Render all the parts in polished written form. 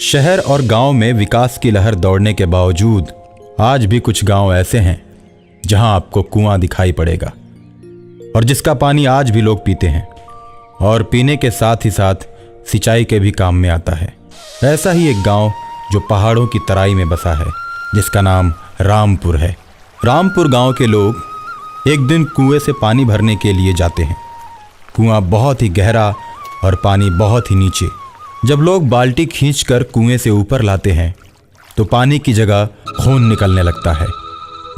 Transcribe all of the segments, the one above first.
शहर और गांव में विकास की लहर दौड़ने के बावजूद आज भी कुछ गांव ऐसे हैं जहां आपको कुआं दिखाई पड़ेगा और जिसका पानी आज भी लोग पीते हैं और पीने के साथ ही साथ सिंचाई के भी काम में आता है। ऐसा ही एक गांव जो पहाड़ों की तराई में बसा है, जिसका नाम रामपुर है। रामपुर गांव के लोग एक दिन कुएं से पानी भरने के लिए जाते हैं। कुआं बहुत ही गहरा और पानी बहुत ही नीचे। जब लोग बाल्टी खींचकर कुएं से ऊपर लाते हैं तो पानी की जगह खून निकलने लगता है,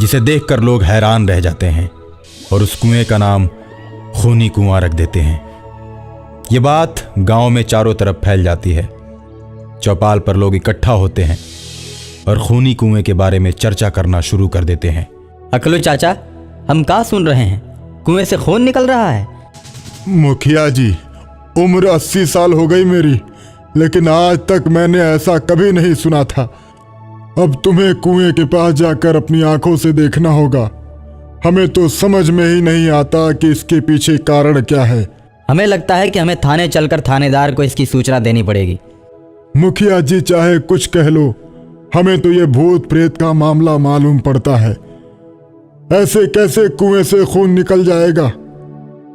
जिसे देखकर लोग हैरान रह जाते हैं और उस कुएं का नाम खूनी कुआं रख देते हैं। ये बात गांव में चारों तरफ फैल जाती है। चौपाल पर लोग इकट्ठा होते हैं और खूनी कुएं के बारे में चर्चा करना शुरू कर देते हैं। अकलू चाचा, हम क्या सुन रहे हैं? कुएं से खून निकल रहा है। मुखिया जी, उम्र 80 साल हो गई मेरी, लेकिन आज तक मैंने ऐसा कभी नहीं सुना था। अब तुम्हें कुएं के पास जाकर अपनी आंखों से देखना होगा। हमें तो समझ में ही नहीं आता कि इसके पीछे कारण क्या है। हमें लगता है कि हमें थाने चलकर थानेदार को इसकी सूचना देनी पड़ेगी। मुखिया जी, चाहे कुछ कह लो, हमें तो ये भूत प्रेत का मामला मालूम पड़ता है। ऐसे कैसे कुएं से खून निकल जाएगा?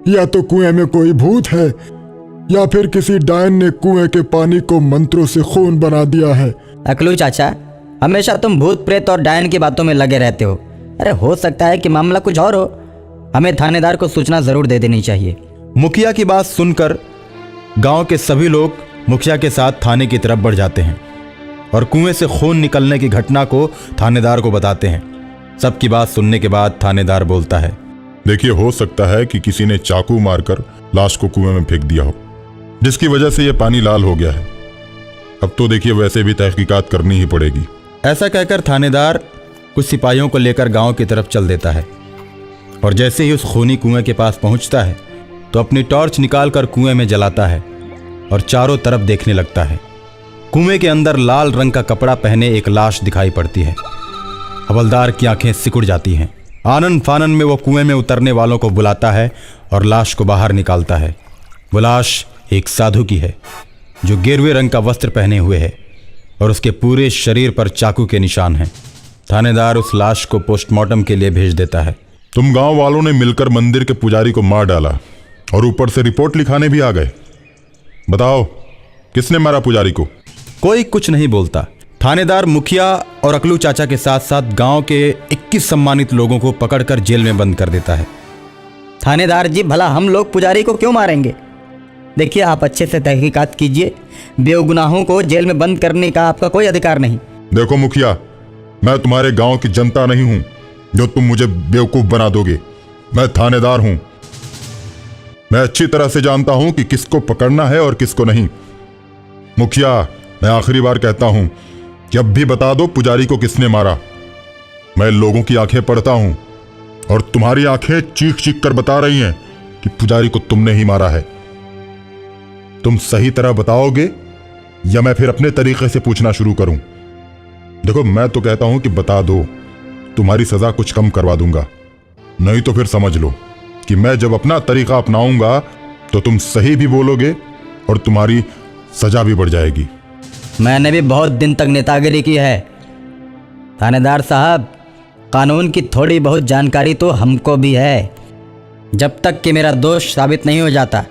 या तो कुएं में कोई भूत है या फिर किसी डायन ने कुएं के पानी को मंत्रों से खून बना दिया है। अकलू चाचा, हमेशा तुम भूत प्रेत और डायन की बातों में लगे रहते हो। अरे हो सकता है कि मामला कुछ और हो। हमें थानेदार को सूचना जरूर दे देनी चाहिए। मुखिया की बात सुनकर गांव के सभी लोग मुखिया के साथ थाने की तरफ बढ़ जाते हैं और कुएं से खून निकलने की घटना को थानेदार को बताते हैं। सबकी बात सुनने के बाद थानेदार बोलता है, देखिए, हो सकता है कि किसी ने चाकू मारकर लाश को कुएं में फेंक दिया हो, जिसकी वजह से यह पानी लाल हो गया है। अब तो देखिए, वैसे भी तहकीकात करनी ही पड़ेगी। ऐसा कहकर थानेदार कुछ सिपाहियों को लेकर गांव की तरफ चल देता है और जैसे ही उस खूनी कुएं के पास पहुंचता है तो अपनी टॉर्च निकालकर कुएं में जलाता है और चारों तरफ देखने लगता है। कुएं के अंदर लाल रंग का कपड़ा पहने एक लाश दिखाई पड़ती है। हवलदार की आंखें सिकुड़ जाती हैं। आनन फानन में वो कुएं में उतरने वालों को बुलाता है और लाश को बाहर निकालता है। वो लाश एक साधु की है जो गेरुए रंग का वस्त्र पहने हुए है और उसके पूरे शरीर पर चाकू के निशान हैं। थानेदार उस लाश को पोस्टमार्टम के लिए भेज देता है। तुम गांव वालों ने मिलकर मंदिर के पुजारी को मार डाला और ऊपर से रिपोर्ट लिखाने भी आ गए। बताओ, किसने मारा पुजारी को? कोई कुछ नहीं बोलता। थानेदार मुखिया और अकलू चाचा के साथ साथ गांव के 21 सम्मानित लोगों को पकड़कर जेल में बंद कर देता है। थानेदार जी, भला हम लोग पुजारी को क्यों मारेंगे? देखिए, आप अच्छे से तहकीकात कीजिए। बेगुनाहों को जेल में बंद करने का आपका कोई अधिकार नहीं। देखो मुखिया, मैं तुम्हारे गांव की जनता नहीं हूं जो तुम मुझे बेवकूफ बना दोगे। मैं थानेदार हूं। मैं अच्छी तरह से जानता हूं कि किसको पकड़ना है और किसको नहीं। मुखिया, मैं आखिरी बार कहता हूं कि अब भी बता दो पुजारी को किसने मारा। मैं लोगों की आंखें पढ़ता हूं और तुम्हारी आंखें चीख चीख कर बता रही हैं कि पुजारी को तुमने ही मारा है। तुम सही तरह बताओगे या मैं फिर अपने तरीके से पूछना शुरू करूं? देखो, मैं तो कहता हूं कि बता दो, तुम्हारी सजा कुछ कम करवा दूंगा। नहीं तो फिर समझ लो कि मैं जब अपना तरीका अपनाऊंगा तो तुम सही भी बोलोगे और तुम्हारी सजा भी बढ़ जाएगी। मैंने भी बहुत दिन तक नेतागिरी की है थानेदार साहब। कानून की थोड़ी बहुत जानकारी तो हमको भी है। जब तक कि मेरा दोष साबित नहीं हो जाता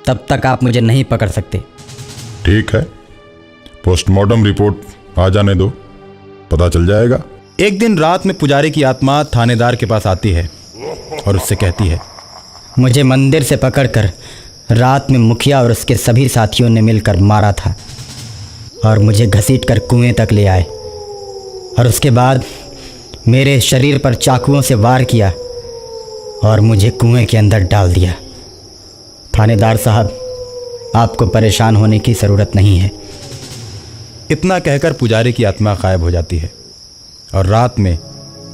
तब तक आप मुझे नहीं पकड़ सकते। ठीक है, पोस्टमार्टम रिपोर्ट आ जाने दो, पता चल जाएगा। एक दिन रात में पुजारी की आत्मा थानेदार के पास आती है और उससे कहती है, मुझे मंदिर से पकड़कर रात में मुखिया और उसके सभी साथियों ने मिलकर मारा था और मुझे घसीटकर कुएं तक ले आए और उसके बाद मेरे शरीर पर चाकुओं से वार किया और मुझे कुएं के अंदर डाल दिया। थानेदार साहब, आपको परेशान होने की ज़रूरत नहीं है। इतना कहकर पुजारी की आत्मा गायब हो जाती है और रात में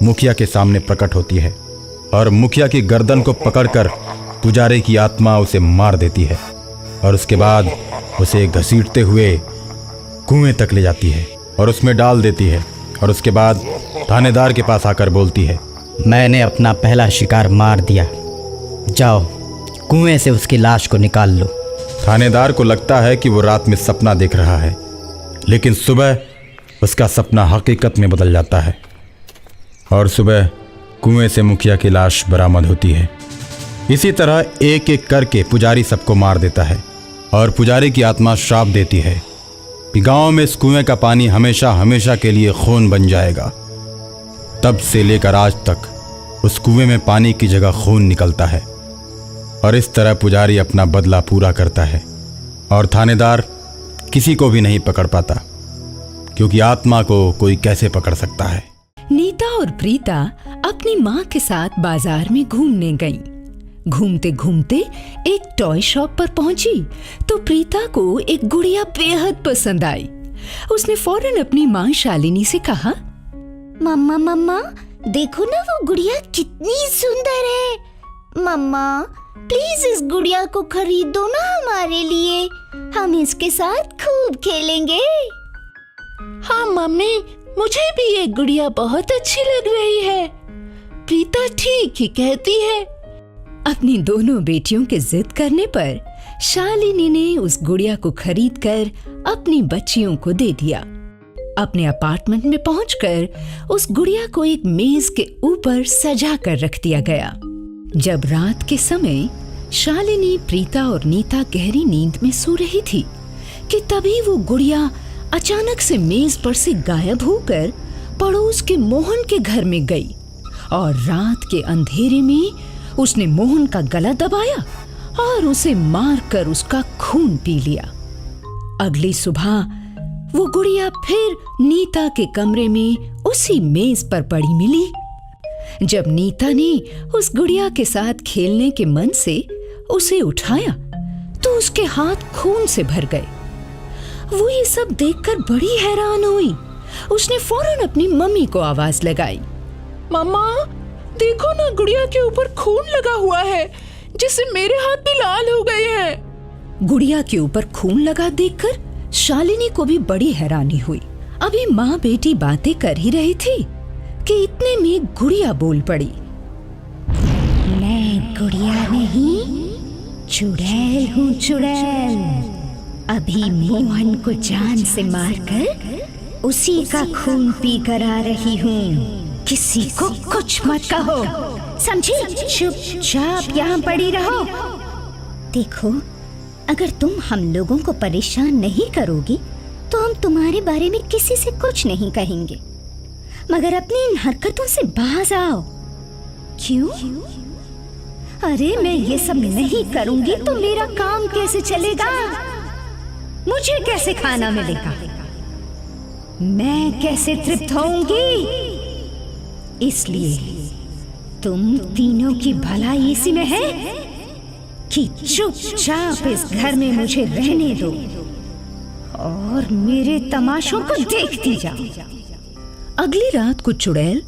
मुखिया के सामने प्रकट होती है और मुखिया की गर्दन को पकड़कर पुजारी की आत्मा उसे मार देती है और उसके बाद उसे घसीटते हुए कुएं तक ले जाती है और उसमें डाल देती है और उसके बाद थानेदार के पास आकर बोलती है, मैंने अपना पहला शिकार मार दिया। जाओ, कुएं से उसकी लाश को निकाल लो। थानेदार को लगता है कि वो रात में सपना देख रहा है लेकिन सुबह उसका सपना हकीकत में बदल जाता है और सुबह कुएं से मुखिया की लाश बरामद होती है। इसी तरह एक एक करके पुजारी सबको मार देता है और पुजारी की आत्मा श्राप देती है कि गांव में इस कुएं का पानी हमेशा हमेशा के लिए खून बन जाएगा। तब से लेकर आज तक उस कुएं में पानी की जगह खून निकलता है और इस तरह पुजारी अपना बदला पूरा करता है और थानेदार किसी को भी नहीं पकड़ पाता, क्योंकि आत्मा को कोई कैसे पकड़ सकता है। नीता और प्रीता अपनी माँ के साथ बाजार में घूमने गईं। घूमते घूमते एक टॉय शॉप पर पहुंची तो प्रीता को एक गुड़िया बेहद पसंद आई। उसने फौरन अपनी माँ शालिनी से कहा, मम्मा मम्मा देखो ना वो गुड़िया कितनी सुंदर है। मम्मा प्लीज इस गुड़िया को खरीद दो ना हमारे लिए, हम इसके साथ खूब खेलेंगे। हाँ मम्मी, मुझे भी ये गुड़िया बहुत अच्छी लग रही है। प्रीता ठीक ही कहती है। अपनी दोनों बेटियों के जिद करने पर शालिनी ने उस गुड़िया को खरीदकर अपनी बच्चियों को दे दिया। अपने अपार्टमेंट में पहुंचकर उस गुड़िया को एक मेज के ऊपर सजा कर रख दिया गया। जब रात के समय शालिनी, प्रीता और नीता गहरी नींद में सो रही थी कि तभी वो गुड़िया अचानक से मेज पर से गायब होकर पड़ोस के मोहन के घर में गई और रात के अंधेरे में उसने मोहन का गला दबाया और उसे मारकर उसका खून पी लिया। अगली सुबह वो गुड़िया फिर नीता के कमरे में उसी मेज पर पड़ी मिली। जब नीता ने उस गुड़िया के साथ खेलने के मन से उसे उठाया तो उसके हाथ खून से भर गए। वो ये सब देखकर बड़ी हैरान हुई। उसने फौरन अपनी मम्मी को आवाज लगाई, मम्मा देखो ना, गुड़िया के ऊपर खून लगा हुआ है जिससे मेरे हाथ भी लाल हो गए हैं। गुड़िया के ऊपर खून लगा देखकर शालिनी को भी बड़ी हैरानी हुई। अभी माँ बेटी बातें कर ही रही थी कि इतने में गुड़िया बोल पड़ी, मैं गुड़िया नहीं, चुड़ैल हूँ, चुड़ैल। अभी मोहन को जान से मारकर उसी का खून पी कर आ रही हूँ। किसी को कुछ मत कहो, समझी? चुपचाप यहाँ पड़ी रहो। देखो, अगर तुम हम लोगों को परेशान नहीं करोगी तो हम तुम्हारे बारे में किसी से कुछ नहीं कहेंगे, मगर अपनी इन हरकतों से बाज आओ। क्यों? अरे मैं ये सब नहीं करूंगी तो मेरा काम कैसे चलेगा? मुझे कैसे खाना मिलेगा? मैं कैसे तृप्त होऊंगी? इसलिए तुम तीनों की भलाई इसी में है कि चुपचाप इस घर में मुझे रहने दो और मेरे तमाशों को देखती जाओ। अगली रात को चुड़ैल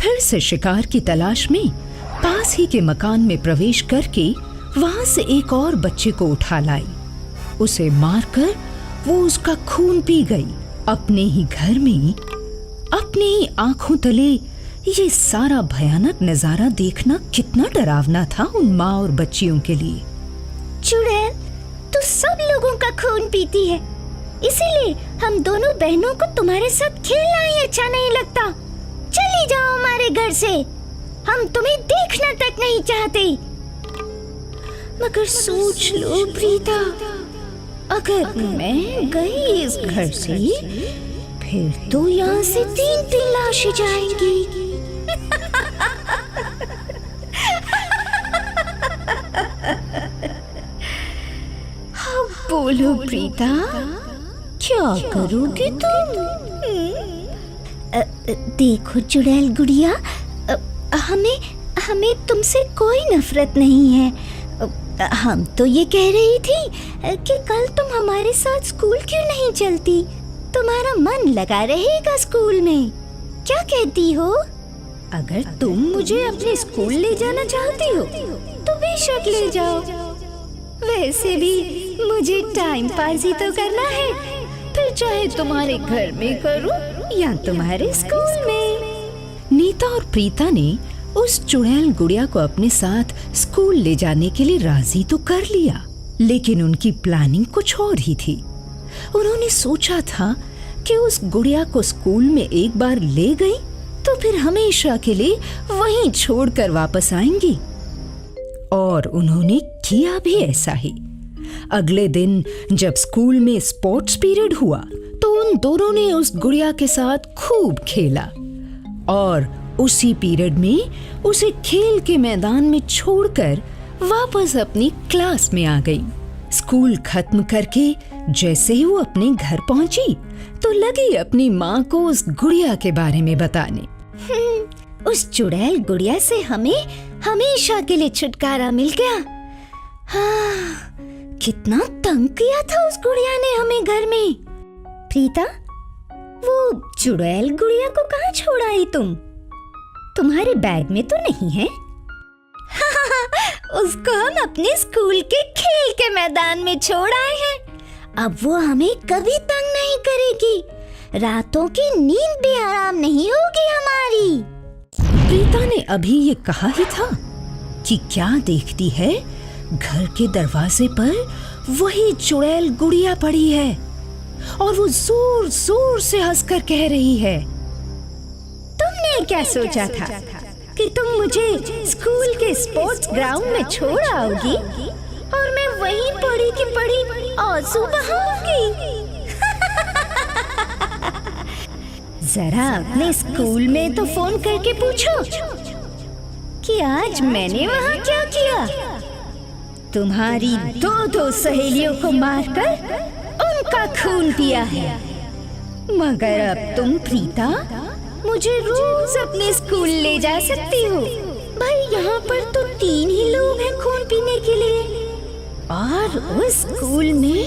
फिर से शिकार की तलाश में पास ही के मकान में प्रवेश करके वहां से एक और बच्चे को उठा लाई। उसे मारकर वो उसका खून पी गई। अपने ही घर में, अपने ही आंखों तले ये सारा भयानक नजारा देखना कितना डरावना था उन माँ और बच्चियों के लिए। चुड़ैल, तू सब लोगों का खून पीती है, इसीलिए हम दोनों बहनों को तुम्हारे साथ खेलना ही अच्छा नहीं लगता। चली जाओ हमारे घर से, हम तुम्हें देखना तक नहीं चाहते। मगर सोच लो प्रीता, अगर मैं गई इस घर से फिर तो यहाँ से 3 लाशें जाएंगी। अब बोलो प्रीता, क्या करोगे तुम? देखो चुड़ैल गुड़िया, हमें तुमसे कोई नफरत नहीं है। हम तो ये कह रही थी कि कल तुम हमारे साथ स्कूल क्यों नहीं चलती? तुम्हारा मन लगा रहेगा स्कूल में, क्या कहती हो? अगर तुम मुझे अपने स्कूल ले जाना चाहती हो तो बेशक ले जाओ। वैसे भी मुझे टाइम पास ही तो करना है, फिर चाहे तुम्हारे घर में करूं या तुम्हारे स्कूल में। नीता और प्रीता ने उस चुड़ैल गुड़िया को अपने साथ स्कूल ले जाने के लिए राजी तो कर लिया, लेकिन उनकी प्लानिंग कुछ और ही थी। उन्होंने सोचा था कि उस गुड़िया को स्कूल में एक बार ले गई तो फिर हमेशा के लिए वहीं छोड़कर वापस आएंगी। और उन्होंने किया भी ऐसा ही। अगले दिन जब स्कूल में स्पोर्ट्स पीरियड हुआ तो उन दोनों ने उस गुड़िया के साथ खूब खेला और उसी पीरियड में उसे खेल के मैदान में छोड़कर वापस अपनी क्लास में आ गई। स्कूल खत्म करके जैसे ही वो अपने घर पहुंची तो लगी अपनी माँ को उस गुड़िया के बारे में बताने। उस चुड़ैल गुड़िया से हमें हमेशा के लिए छुटकारा मिल गया। हाँ, कितना तंग किया था उस गुड़िया ने हमें घर में। प्रीता, वो चुड़ैल गुड़िया को कहाँ छोड़ आई तुम? तुम्हारे बैग में तो नहीं है? उसको हम अपने स्कूल के खेल के मैदान में छोड़ आए हैं। अब वो हमें कभी तंग नहीं करेगी। रातों की नींद भी आराम नहीं होगी हमारी। प्रीता ने अभी ये कहा ही था कि क्या देखती है, घर के दरवाजे पर वही चुड़ैल गुड़िया पड़ी है और वो जोर जोर से हंसकर कह रही है, तुमने क्या सोचा था कि तुम मुझे स्कूल के स्पोर्ट्स ग्राउंड में छोड़ आओगी और मैं वहीं पड़ी की पड़ी आंसू बहाऊंगी? जरा अपने स्कूल में तो फोन करके पूछो कि आज मैंने वहाँ क्या किया। तुम्हारी दो सहेलियों को मारकर उनका खून पिया है, मगर अब तुम प्रीता मुझे रोज अपने स्कूल ले जा सकती हो। भाई यहाँ पर तो 3 ही लोग हैं खून पीने के लिए, और उस स्कूल में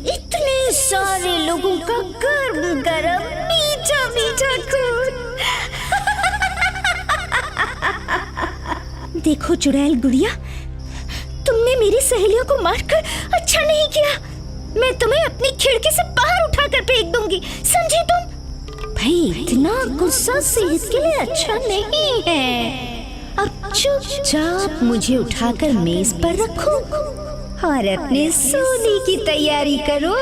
इतने सारे लोगों का गर्म गर्म मीठा मीठा खून। देखो चुड़ैल गुड़िया, तुमने मेरी सहेलियों को मारकर अच्छा नहीं किया। मैं तुम्हें अपनी खिड़की से बाहर उठाकर फेंक दूंगी, समझी तुम? भाई इतना गुस्सा सेहत के लिए अच्छा नहीं है। अब चुपचाप मुझे उठाकर मेज पर रखो और अपने सोने की तैयारी करो।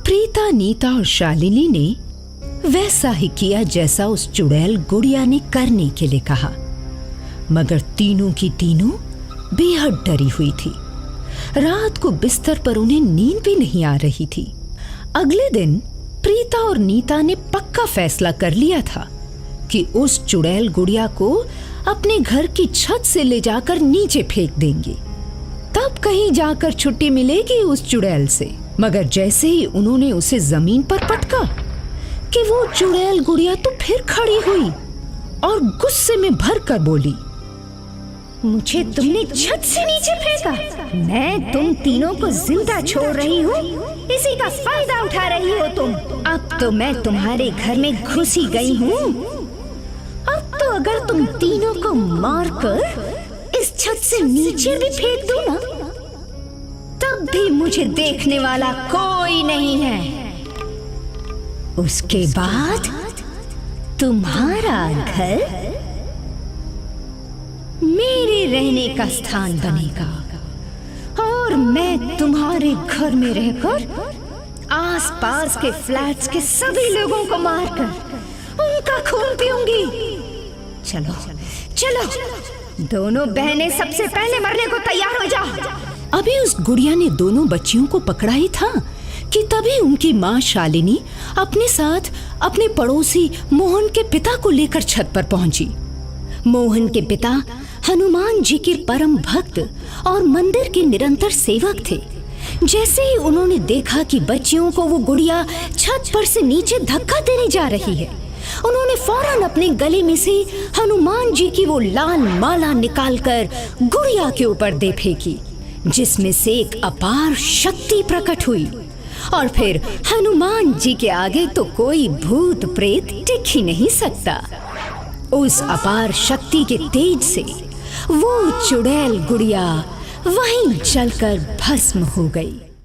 प्रीता, नीता और शालिनी ने वैसा ही किया जैसा उस चुड़ैल गुड़िया ने करने के लिए कहा, मगर तीनों की तीनों बेहद डरी हुई थी। रात को बिस्तर पर उन्हें नींद भी नहीं आ रही थी। अगले दिन प्रीता और नीता ने पक्का फैसला कर लिया था कि उस चुड़ैल गुड़िया को अपने घर की छत से ले जाकर नीचे फेंक देंगे, तब कहीं जाकर छुट्टी मिलेगी उस चुड़ैल से। मगर जैसे ही उन्होंने उसे जमीन पर पटका कि वो चुड़ैल गुड़िया तो फिर खड़ी हुई और गुस्से में भरकर बोली, मुझे तुमने छत से नीचे फेंका। मैं तुम तीनों को जिंदा छोड़ रही हूँ, इसी का फायदा उठा रही हो तुम। अब तो मैं तुम्हारे घर में घुसी गई हूँ। अब तो अगर तुम तीनों को मारकर इस छत से नीचे भी फेंक दूँ ना, तब भी मुझे देखने वाला कोई नहीं है। उसके बाद तुम्हारा घर मेरे रहने का स्थान बनेगा और मैं तुम्हारे घर में रहकर आसपास के फ्लैट्स के सभी लोगों को मारकर उनका खून पीऊंगी। चलो चलो, दोनों बहनें सबसे पहले मरने को तैयार हो जाओ। अभी उस गुड़िया ने दोनों बच्चियों को पकड़ा ही था कि तभी उनकी माँ शालिनी अपने साथ अपने पड़ोसी मोहन के पिता को लेकर छत पर पहुंची। मोहन के पिता हनुमान जी के परम भक्त और मंदिर के निरंतर सेवक थे। जैसे ही उन्होंने देखा कि बच्चियों को वो गुड़िया छत पर से नीचे धक्का देने जा रही है, उन्होंने फौरन अपने गले में से हनुमान जी की वो लाल माला निकालकर गुड़िया के ऊपर दे फेंकी, जिसमें से एक अपार शक्ति प्रकट हुई। और फिर हनुमान जी के आगे तो कोई भूत प्रेत टिक ही नहीं सकता। उस अपार शक्ति के तेज से वो चुड़ैल गुड़िया वहीं जलकर भस्म हो गई।